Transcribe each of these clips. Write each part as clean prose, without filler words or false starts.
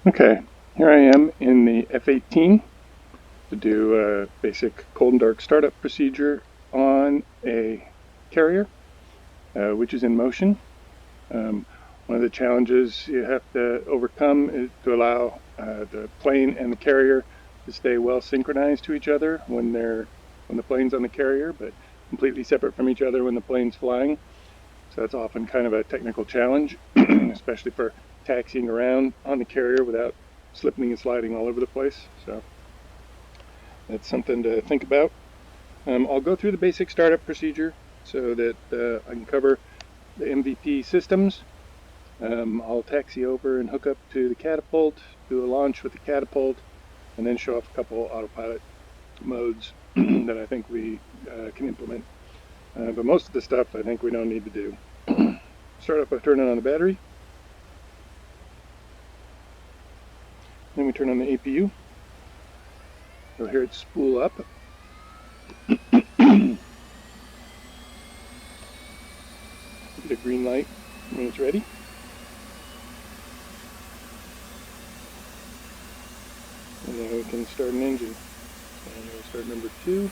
Okay, here I am in the F-18 to do a basic cold and dark startup procedure on a carrier, which is in motion. One of the challenges you have to overcome is to allow the plane and the carrier to stay well synchronized to each other when the plane's on the carrier, but completely separate from each other when the plane's flying. So that's often kind of a technical challenge, especially for taxiing around on the carrier without slipping and sliding all over the place. So that's something to think about. I'll go through the basic startup procedure so that I can cover the MVP systems. I'll taxi over and hook up to the catapult, do a launch with the catapult, and then show off a couple autopilot modes that I think we can implement. But most of the stuff I think we don't need to do. Start off by turning on the battery. Then we turn on the APU. You'll hear it spool up. Get a green light when it's ready. And then we can start an engine. And we'll start number 2. You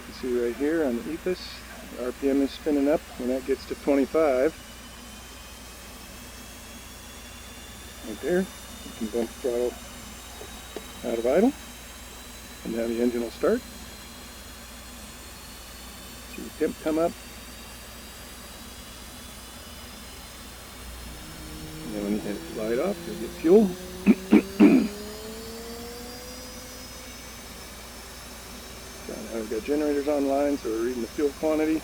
can see right here on the EPIS, the RPM is spinning up. When that gets to 25, right there, you can bump the throttle out of idle. And now the engine will start. See the temp come up. And then when you hit slide off, you'll get fuel. So now we've got generators online, so we're reading the fuel quantity.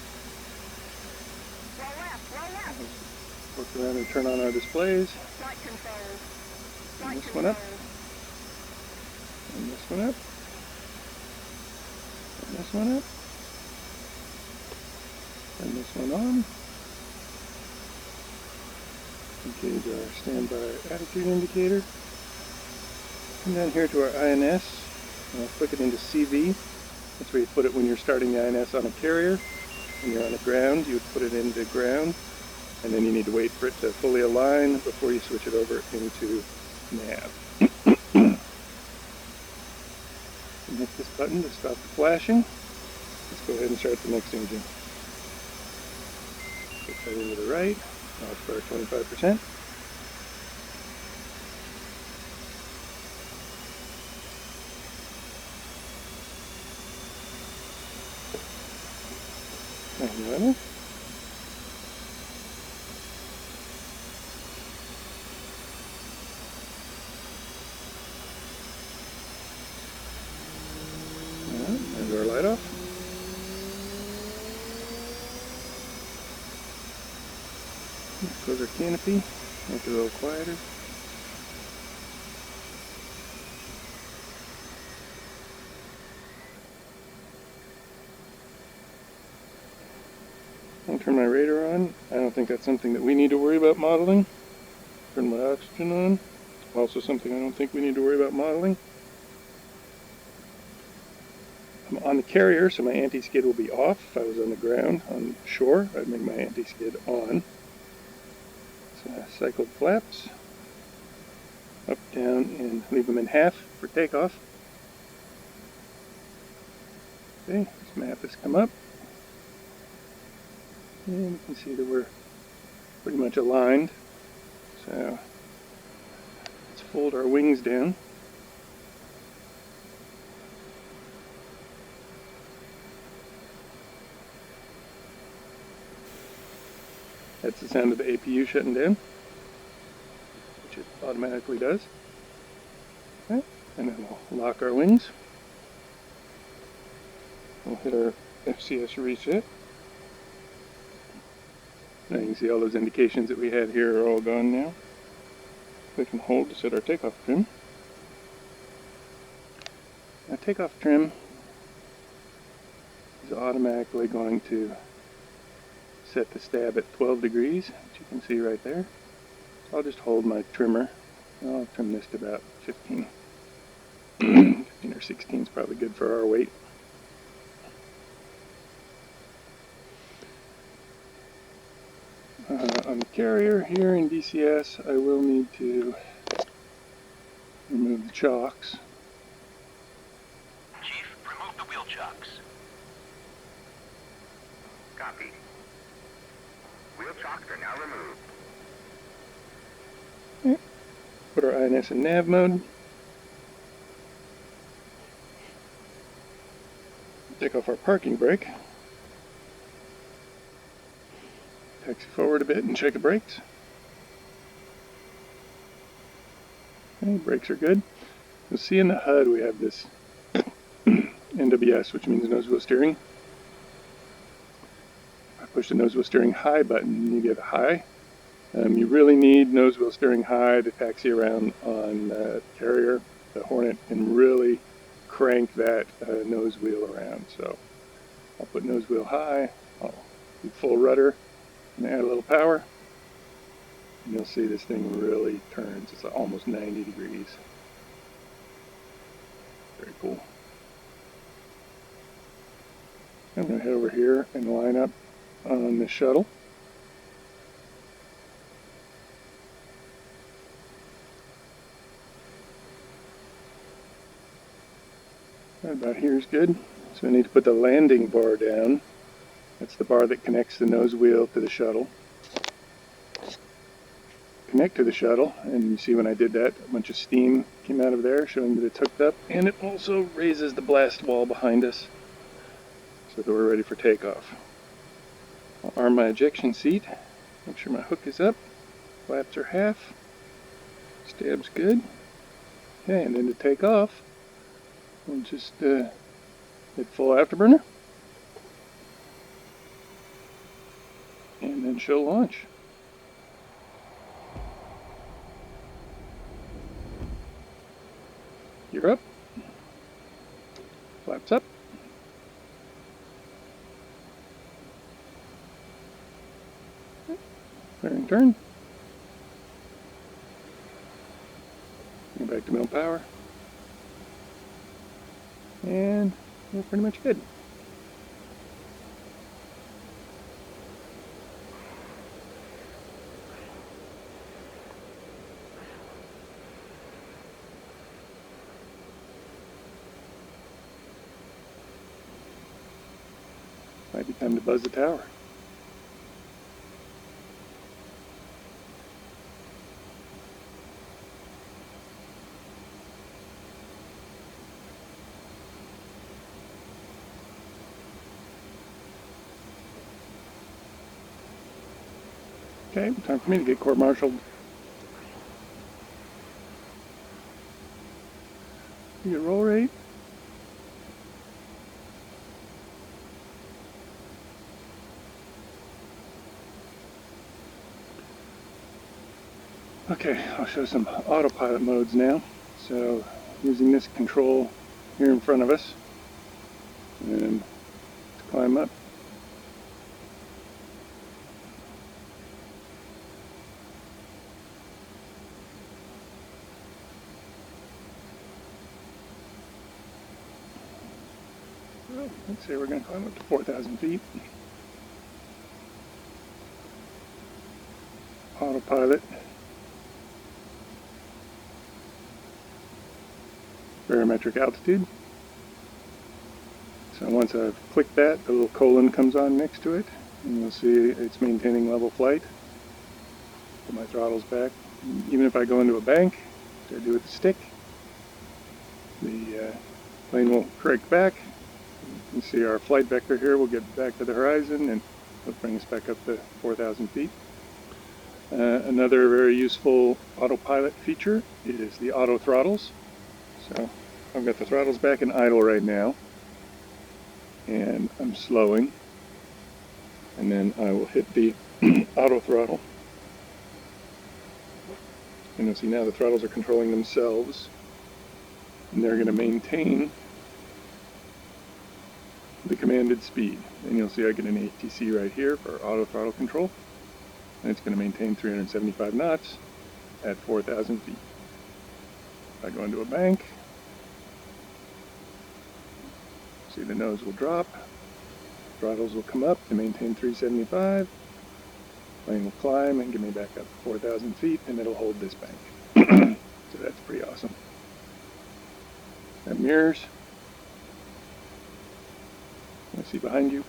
Look around and turn on our displays. And this one up. And this one up. And this one up. And this one on. Engage our standby attitude indicator. Come down here to our INS. And I'll click it into CV. That's where you put it when you're starting the INS on a carrier. When you're on the ground, you would put it into ground. And then you need to wait for it to fully align before you switch it over into nav. And hit this button to stop the flashing. Let's go ahead and start the next engine. Put that into the right. I'll start 25%. And level. There's our light off. Close our canopy, make it a little quieter. I'll turn my radar on. I don't think that's something that we need to worry about modeling. Turn my oxygen on. Also something I don't think we need to worry about modeling. I'm on the carrier, so my anti-skid will be off. If I was on the ground, on shore, I'd make my anti-skid on. So cycled flaps. Up, down, and leave them in half for takeoff. Okay, this map has come up. And you can see that we're pretty much aligned. So let's fold our wings down. That's the sound of the APU shutting down, which it automatically does. Okay, and then we'll lock our wings. We'll hit our FCS reset. Now you can see all those indications that we had here are all gone now. We can hold to set our takeoff trim. Now takeoff trim is automatically going to set the stab at 12 degrees, which you can see right there. So I'll just hold my trimmer. I'll trim this to about 15. 15 or 16 is probably good for our weight. On the carrier here in DCS, I will need to remove the chocks. Chief, remove the wheel chocks. Copy. Wheel chocks are now removed. Okay. Put our INS in nav mode. Take off our parking brake. Taxi forward a bit and check the brakes. Okay, brakes are good. You'll see in the HUD we have this NWS, which means nose wheel steering. If I push the nose wheel steering high button, you get high. You really need nose wheel steering high to taxi around on the carrier. The Hornet can really crank that nose wheel around. So I'll put nose wheel high, I'll do full rudder, and add a little power. And you'll see this thing really turns. It's almost 90 degrees. Very cool. I'm going to head over here and line up on the shuttle. Right about here is good. So I need to put the landing bar down. That's the bar that connects the nose wheel to the shuttle. Connect to the shuttle, and you see when I did that, a bunch of steam came out of there, showing that it's hooked up, and it also raises the blast wall behind us, so that we're ready for takeoff. I'll arm my ejection seat, make sure my hook is up, flaps are half, stab's good. Okay, and then to take off, we'll just hit full afterburner, and then show launch. Gear up, flaps up, clear and turn, go back to middle power, and we're pretty much good. Might be time to buzz the tower. Okay, time for me to get court-martialed. Get roll rate. Okay, I'll show some autopilot modes now. So, using this control here in front of us, and let's climb up. Well, let's say we're going to climb up to 4,000 feet. Autopilot. Barometric altitude. So once I've clicked that, the little colon comes on next to it, and you'll see it's maintaining level flight. Put my throttles back. Even if I go into a bank, which I do with the stick, the plane will correct back. You can see our flight vector here will get back to the horizon, and it'll bring us back up to 4,000 feet. Another very useful autopilot feature is the auto throttles. So I've got the throttles back in idle right now, and I'm slowing, and then I will hit the auto throttle, and you'll see now the throttles are controlling themselves, and they're going to maintain the commanded speed. And you'll see I get an A-18C right here for auto throttle control, and it's going to maintain 375 knots at 4,000 feet. If I go into a bank, see the nose will drop, throttles will come up to maintain 375, plane will climb and get me back up to 4,000 feet, and it'll hold this bank. So that's pretty awesome. Got mirrors. I see behind you.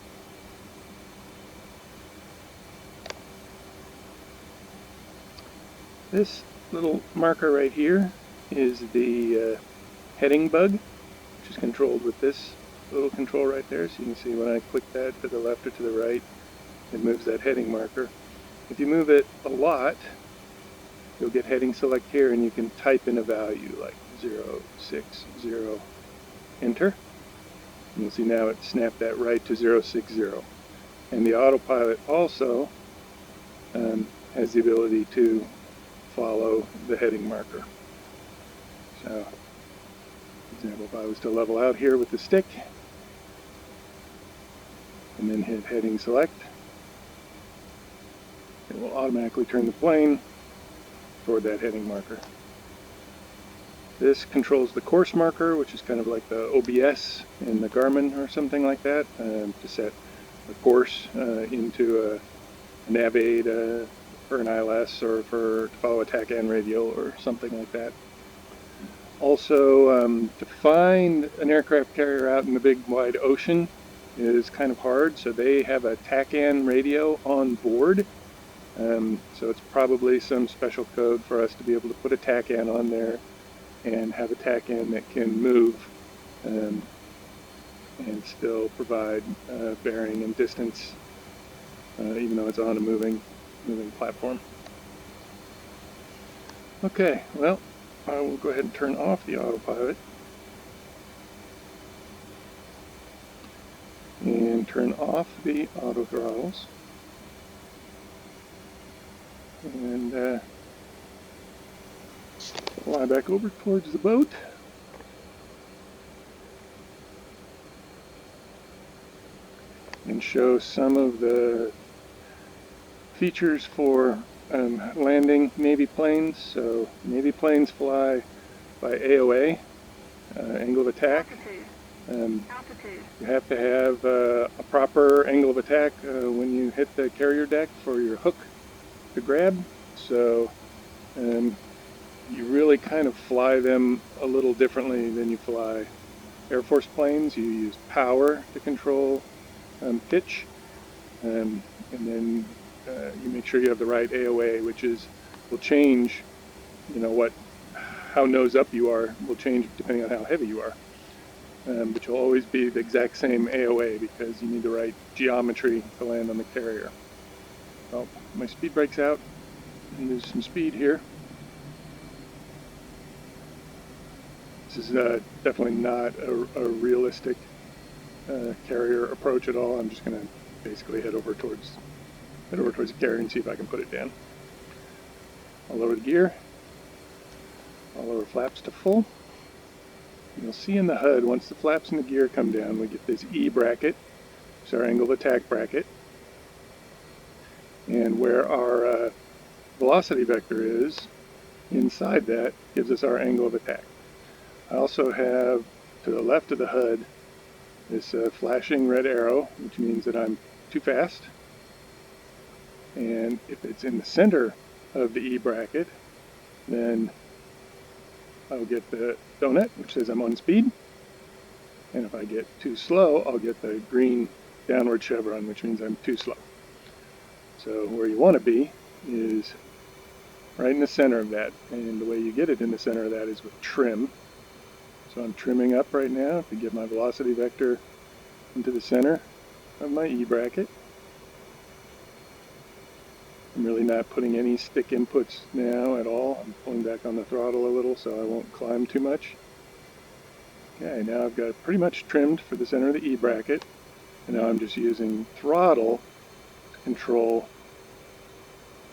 This little marker right here is the heading bug, which is controlled with this little control right there. So you can see when I click that to the left or to the right, it moves that heading marker. If you move it a lot, you'll get heading select here, and you can type in a value like 060, enter. And you'll see now it snapped that right to 060. And the autopilot also has the ability to follow the heading marker. So, for example, if I was to level out here with the stick and then hit heading select, it will automatically turn the plane toward that heading marker. This controls the course marker, which is kind of like the OBS in the Garmin or something like that, to set a course into a nav aid for an ILS or to follow a TACAN radial or something like that. Also, to find an aircraft carrier out in the big wide ocean is kind of hard, so they have a TACAN radio on board. So it's probably some special code for us to be able to put a TACAN on there and have a TACAN that can move and still provide bearing and distance, even though it's on a moving platform. Okay, well, I will go ahead and turn off the autopilot and turn off the auto throttles. And fly back over towards the boat. And show some of the features for landing Navy planes. So Navy planes fly by AOA, angle of attack. You have to have a proper angle of attack when you hit the carrier deck for your hook to grab. So you really kind of fly them a little differently than you fly Air Force planes. You use power to control pitch, and then you make sure you have the right AOA, which will change, how nose up you are will change depending on how heavy you are. But you'll always be the exact same AOA because you need the right geometry to land on the carrier. Well, my speed brake's out. And lose some speed here. This is definitely not a realistic carrier approach at all. I'm just going to basically head over towards the carrier and see if I can put it down. I'll lower the gear. I'll lower flaps to full. You'll see in the HUD, once the flaps and the gear come down, we get this E bracket. It's our angle of attack bracket. And where our velocity vector is, inside that gives us our angle of attack. I also have, to the left of the HUD, this flashing red arrow, which means that I'm too fast. And if it's in the center of the E bracket, then I'll get the donut, which says I'm on speed. And if I get too slow, I'll get the green downward chevron, which means I'm too slow. So where you want to be is right in the center of that. And the way you get it in the center of that is with trim. So I'm trimming up right now to get my velocity vector into the center of my E bracket. I'm really not putting any stick inputs now at all. I'm pulling back on the throttle a little so I won't climb too much. Okay, now I've got it pretty much trimmed for the center of the E bracket. And now I'm just using throttle to control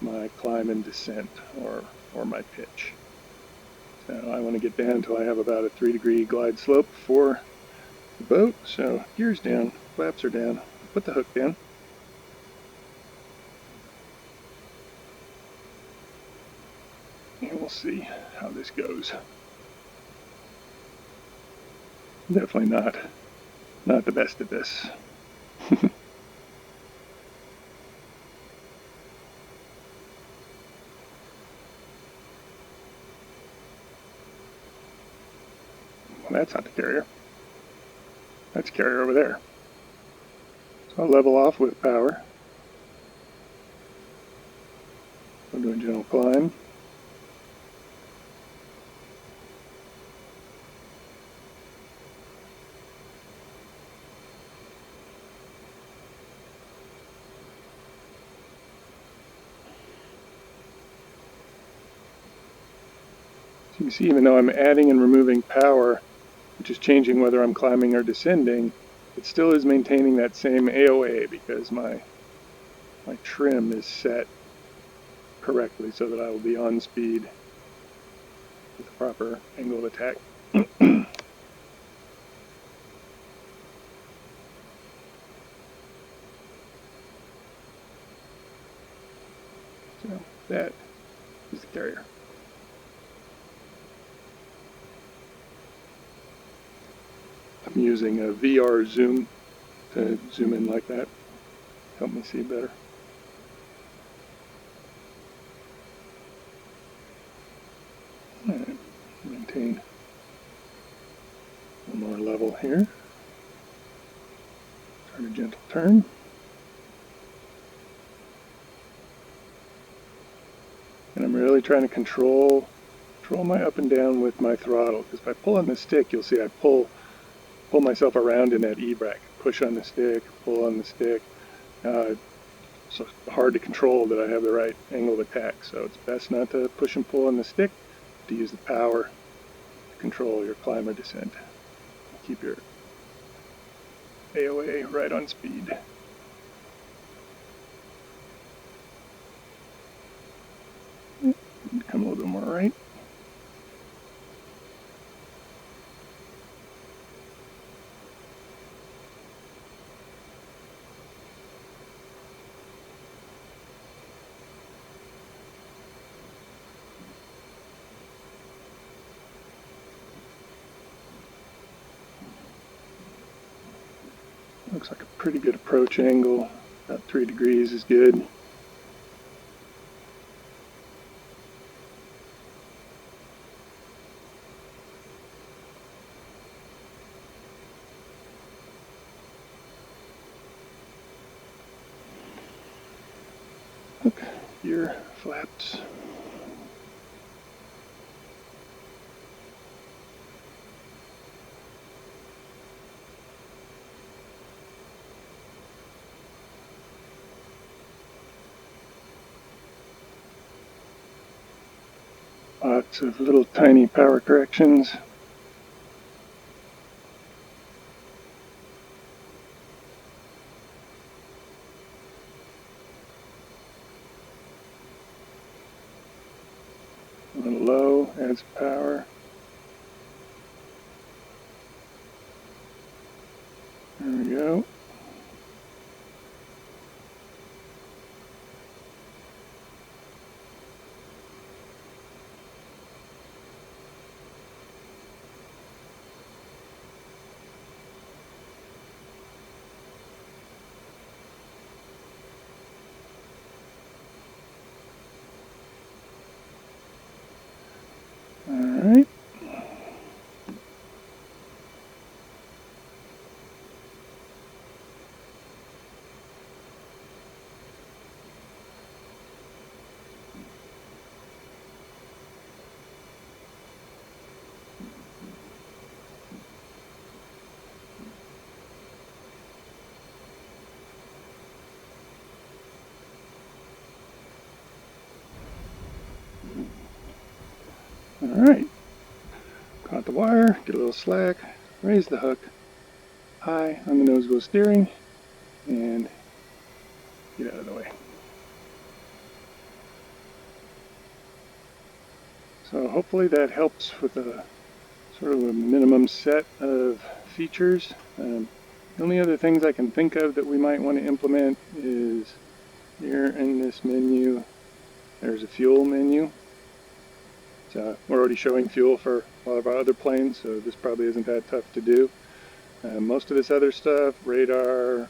my climb and descent, or my pitch. So I want to get down until I have about a 3-degree glide slope for the boat. So gears down, flaps are down, put the hook down. And we'll see how this goes. Definitely not the best at this. When that's not the carrier. That's carrier over there. So I'll level off with power. I'll do a gentle climb. So you see, even though I'm adding and removing power, which is changing whether I'm climbing or descending, it still is maintaining that same AOA because my trim is set correctly so that I will be on speed with the proper angle of attack. So that is the carrier. I'm using a VR zoom to zoom in like that. Help me see better. Alright, maintain one more level here. Start a gentle turn. And I'm really trying to control my up and down with my throttle, because if I pull on the stick, you'll see I pull myself around in that E-bracket. Push on the stick, pull on the stick. So it's hard to control that I have the right angle of attack. So it's best not to push and pull on the stick, to use the power to control your climb or descent. Keep your AOA right on speed. Come a little bit more right. Looks like a pretty good approach angle. About 3 degrees is good. Look, gear flaps. Lots of little tiny power corrections. A little low, adds power. There we go. Alright. Alright. Caught the wire, get a little slack, raise the hook high on the nose wheel steering, and get out of the way. So hopefully that helps with a sort of a minimum set of features. The only other things I can think of that we might want to implement is here in this menu, there's a fuel menu. So we're already showing fuel for a lot of our other planes, so this probably isn't that tough to do. Most of this other stuff, radar,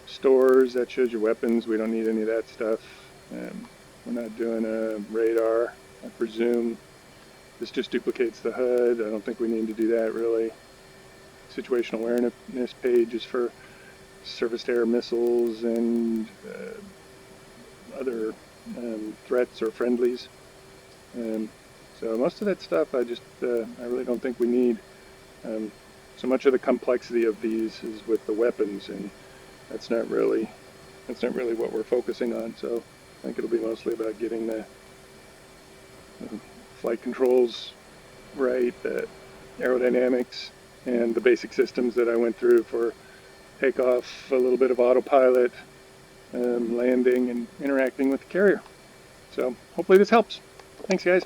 stores, that shows your weapons. We don't need any of that stuff. We're not doing a radar, I presume. This just duplicates the HUD. I don't think we need to do that really. Situational awareness page is for surface air missiles and other threats or friendlies. So most of that stuff I really don't think we need. So much of the complexity of these is with the weapons, and that's not really what we're focusing on. So I think it'll be mostly about getting the flight controls right, the aerodynamics, and the basic systems that I went through for takeoff, a little bit of autopilot, landing, and interacting with the carrier. So hopefully this helps. Thanks, guys.